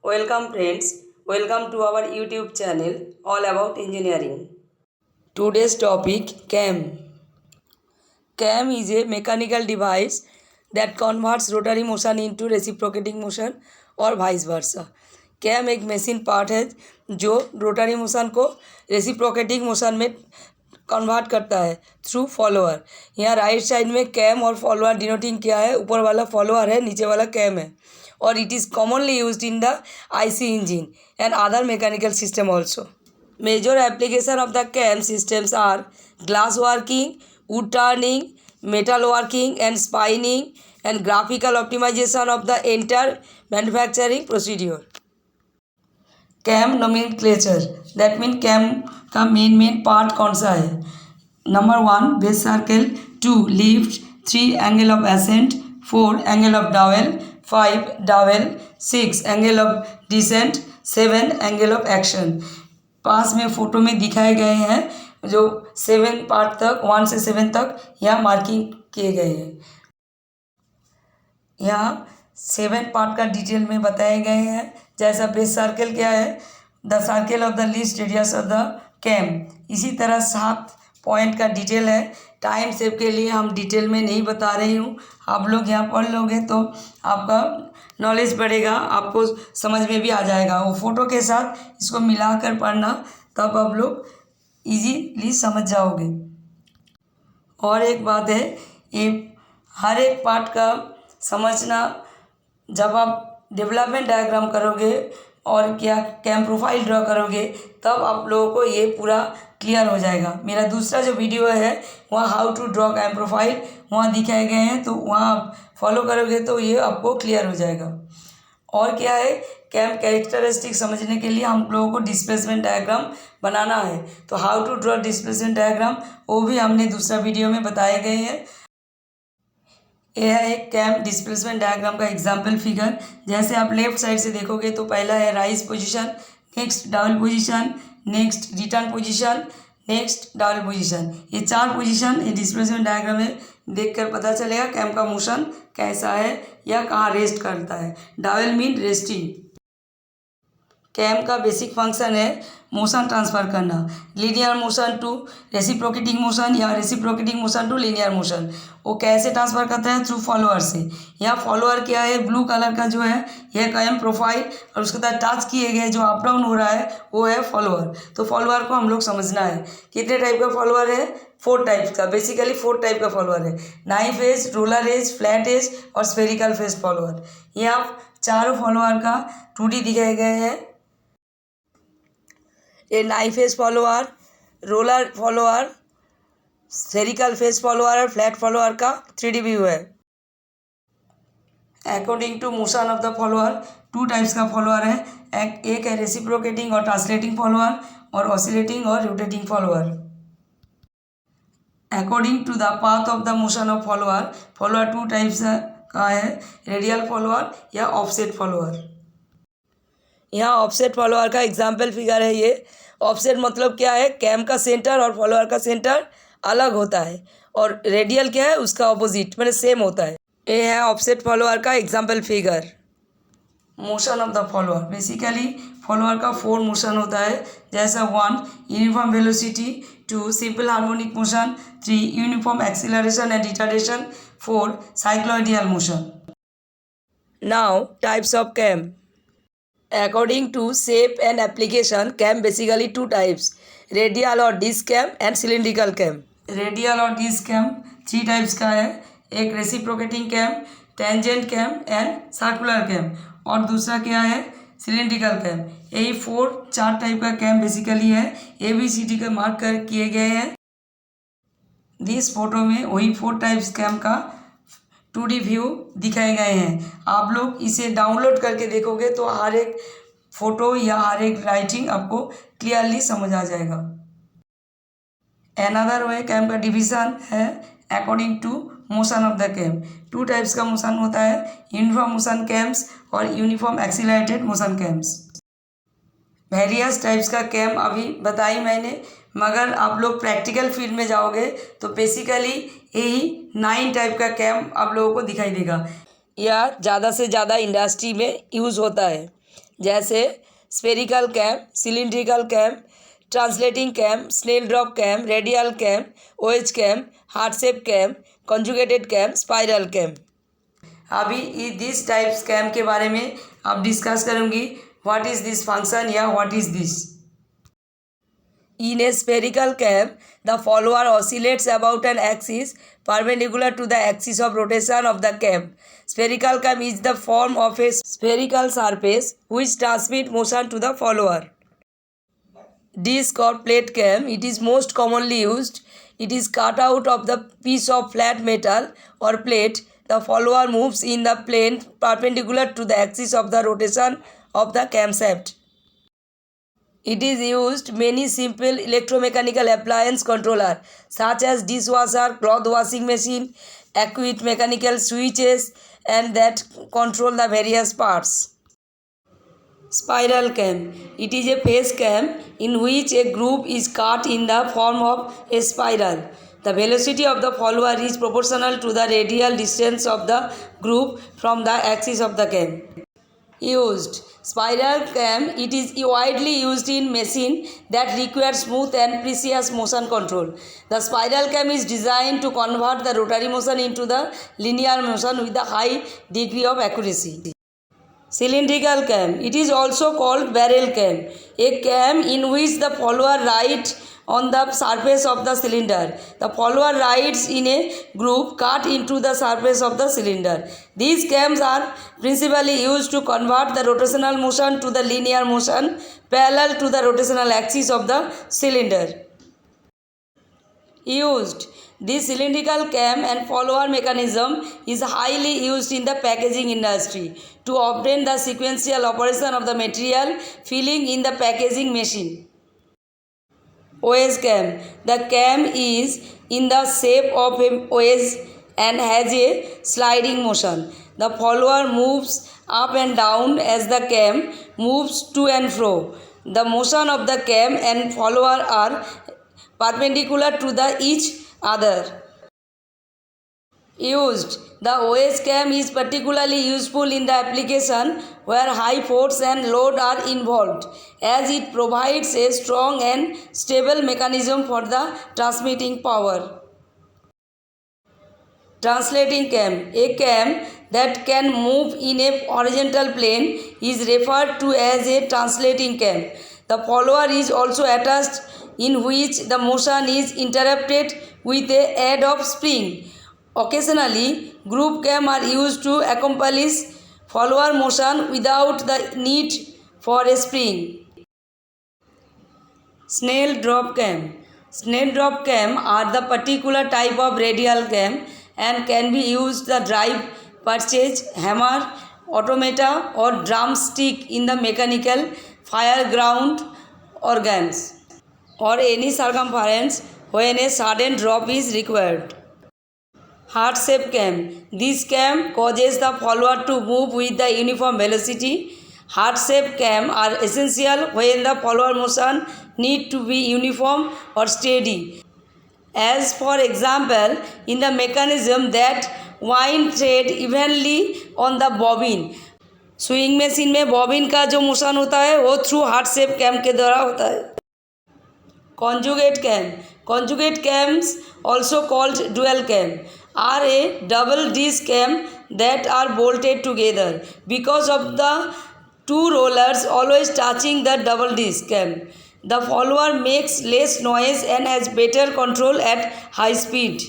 Welcome friends, welcome to our YouTube channel all about engineering. Today's topic CAM. CAM is a mechanical device that converts rotary motion into reciprocating motion और vice versa. CAM एक machine part है जो rotary motion को reciprocating motion में convert करता है through follower. यहाँ right side में कैम और फॉलोअर डिनोटिंग किया है, ऊपर वाला फॉलोअर है, नीचे वाला कैम है और it is commonly used in the IC engine and other mechanical system also. Major application of the cam systems are glass working, wood turning, metal working and spinning and graphical optimization of the entire manufacturing procedure. Cam nomenclature, that mean cam का main part कौन सा है। Number 1 base circle, 2 lift, 3 angle of ascent, 4 angle of dwell, 5 dwell, 6 angle of descent, 7 angle of action. पास में photo में दिखाए गए हैं जो 7 पार्ट तक 1 से 7 तक यहाँ मार्किंग किए गए हैं। यहाँ 7 पार्ट का डिटेल में बताए गए हैं। जैसा बेस सर्कल क्या है, the circle of the least radius of the cam. इसी तरह 7 पॉइंट का डिटेल है। टाइम सेव के लिए हम डिटेल में नहीं बता रही हूँ, आप लोग यहाँ पढ़ लोगे तो आपका नॉलेज बढ़ेगा, आपको समझ में भी आ जाएगा। वो फोटो के साथ इसको मिलाकर पढ़ना, तब आप लोग इजीली समझ जाओगे। और एक बात है, ये हर एक पार्ट का समझना, जब आप डेवलपमेंट डायग्राम करोगे और क्या कैम प्रोफाइल ड्रॉ करोगे तब आप लोगों को ये पूरा क्लियर हो जाएगा। मेरा दूसरा जो वीडियो है वहाँ how to draw cam profile वहाँ दिखाए गए हैं, तो वहाँ आप फॉलो करोगे तो ये आपको क्लियर हो जाएगा। और क्या है, कैम कैरेक्टरिस्टिक समझने के लिए हम लोगों को डिस्प्लेसमेंट डायग्राम बनाना है, तो how to draw displacement diagram वो भी हमने दूसरा वीडियो में बताए गए हैं। यह है एक कैम डिस्प्लेसमेंट डायग्राम का एग्जाम्पल फिगर। जैसे आप लेफ्ट साइड से देखोगे तो पहला है rise position, next down position, next return position, next down position. ये 4 पोजीशन ये डिस्प्लेसमेंट डायग्राम में देखकर पता चलेगा कैम का मोशन कैसा है या कहाँ रेस्ट करता है। Down mean resting. कैम का बेसिक फंक्शन है मोशन ट्रांसफ़र करना, linear motion to reciprocating motion या reciprocating motion to linear motion. वो कैसे ट्रांसफ़र करता है? थ्रू फॉलोअर से। यहाँ फॉलोअर क्या है, ब्लू कलर का जो है यह कैम प्रोफाइल और उसके साथ टच किए गए जो अप डाउन हो रहा है वो है फॉलोअर। तो फॉलोअर को हम लोग समझना है। कितने टाइप का फॉलोअर है? 4 टाइप्स का, बेसिकली 4 टाइप का फॉलोअर है। Knife edge, roller edge, flat edge और स्फेरिकल फेस फॉलोअर। यहाँ चारों फॉलोअर का 2D दिखाए गए हैं। ये knife face follower, roller follower, spherical face follower और फ्लैट फॉलोअर का 3D व्यू है। According to motion of the follower 2 types का फॉलोअर है। एक है रेसिप्रोकेटिंग और ट्रांसलेटिंग फॉलोअर और ऑसिलेटिंग और rotating follower. According to the path of the motion of follower, follower 2 types का है, रेडियल फॉलोअर या ऑफसेट फॉलोअर। यहाँ ऑफसेट फॉलोअर का एग्जाम्पल फिगर है। ये ऑफसेट मतलब क्या है, कैम का सेंटर और फॉलोअर का सेंटर अलग होता है और रेडियल क्या है उसका ऑपोजिट मतलब सेम होता है। ये है ऑफसेट फॉलोअर का example figure. Motion of the follower, basically follower का 4 मोशन होता है। जैसा 1 uniform velocity, 2 simple harmonic motion, 3 uniform acceleration and retardation, 4 cycloidal motion. Now types of cam. According to shape and application, cam basically 2 types, radial or disc cam and cylindrical cam. Radial और disc cam 3 types का है। एक reciprocating cam, tangent cam and circular cam और दूसरा क्या है, cylindrical cam. यही 4 type का कैम बेसिकली है। ABCD का मार्क कर किए गए हैं। दिस फोटो में वही 4 टाइप्स कैम का 2D व्यू दिखाए गए हैं। आप लोग इसे डाउनलोड करके देखोगे तो हर एक फोटो या हर एक राइटिंग आपको क्लियरली समझ आ जाएगा। अनदर वे कैम का डिवीज़न है according to motion of the cam. 2 types का मोशन होता है, यूनिफॉर्म मोशन कैम्स और uniform accelerated motion cams. Various types का कैम अभी बताई मैंने, मगर आप लोग प्रैक्टिकल फील्ड में जाओगे तो बेसिकली यही 9 टाइप का कैम आप लोगों को दिखाई देगा। यह ज़्यादा से ज़्यादा इंडस्ट्री में यूज़ होता है। जैसे spherical cam, cylindrical cam, translating cam, snail drop cam, radial cam, OH cam, heart shape cam, conjugated cam, spiral cam. अभी दिस टाइप्स कैम के बारे में आप डिस्कस करूँगी। व्हाट इज़ दिस फंक्शन या what is this. In a spherical cam, the follower oscillates about an axis perpendicular to the axis of rotation of the cam. Spherical cam is the form of a spherical surface which transmits motion to the follower. Disc or plate cam, it is most commonly used. It is cut out of the piece of flat metal or plate. The follower moves in the plane perpendicular to the axis of the rotation of the camshaft. It is used many simple electromechanical appliance controller such as dishwasher, cloth washing machine, acute mechanical switches and that control the various parts. Spiral cam. It is a phase cam in which a groove is cut in the form of a spiral. The velocity of the follower is proportional to the radial distance of the groove from the axis of the cam. Used. Spiral cam, it is widely used in machine that require smooth and precise motion control. The spiral cam is designed to convert the rotary motion into the linear motion with a high degree of accuracy. Cylindrical cam, it is also called barrel cam, a cam in which the follower rides on the surface of the cylinder. The follower rides in a groove cut into the surface of the cylinder. These cams are principally used to convert the rotational motion to the linear motion parallel to the rotational axis of the cylinder. Used. This cylindrical cam and follower mechanism is highly used in the packaging industry to obtain the sequential operation of the material filling in the packaging machine. OS cam. The cam is in the shape of a OS and has a sliding motion. The follower moves up and down as the cam moves to and fro. The motion of the cam and follower are perpendicular to the each other. Used. The OS cam is particularly useful in the application where high force and load are involved, as it provides a strong and stable mechanism for the transmitting power. Translating cam. A cam that can move in a horizontal plane is referred to as a translating cam. The follower is also attached in which the motion is interrupted with a aid of spring. Occasionally, groove cam are used to accomplish follower motion without the need for a spring. Snail drop cam. Snail drop cam are the particular type of radial cam and can be used the drive, purchase, hammer, automata or drumstick in the mechanical, fireground organs or any circumference when a sudden drop is required. Heart shape cam. This cam causes the follower to move with the uniform velocity. Heart shape cam are essential when the follower motion need to be uniform or steady. As for example, in the mechanism that wind thread evenly on the bobbin. Swing machine में bobbin का जो motion होता है वो through heart shape cam के द्वारा होता है. Conjugate cam. Conjugate cams, also called dual cam, are a double disc cam that are bolted together because of the two rollers always touching the double disc cam. The follower makes less noise and has better control at high speed.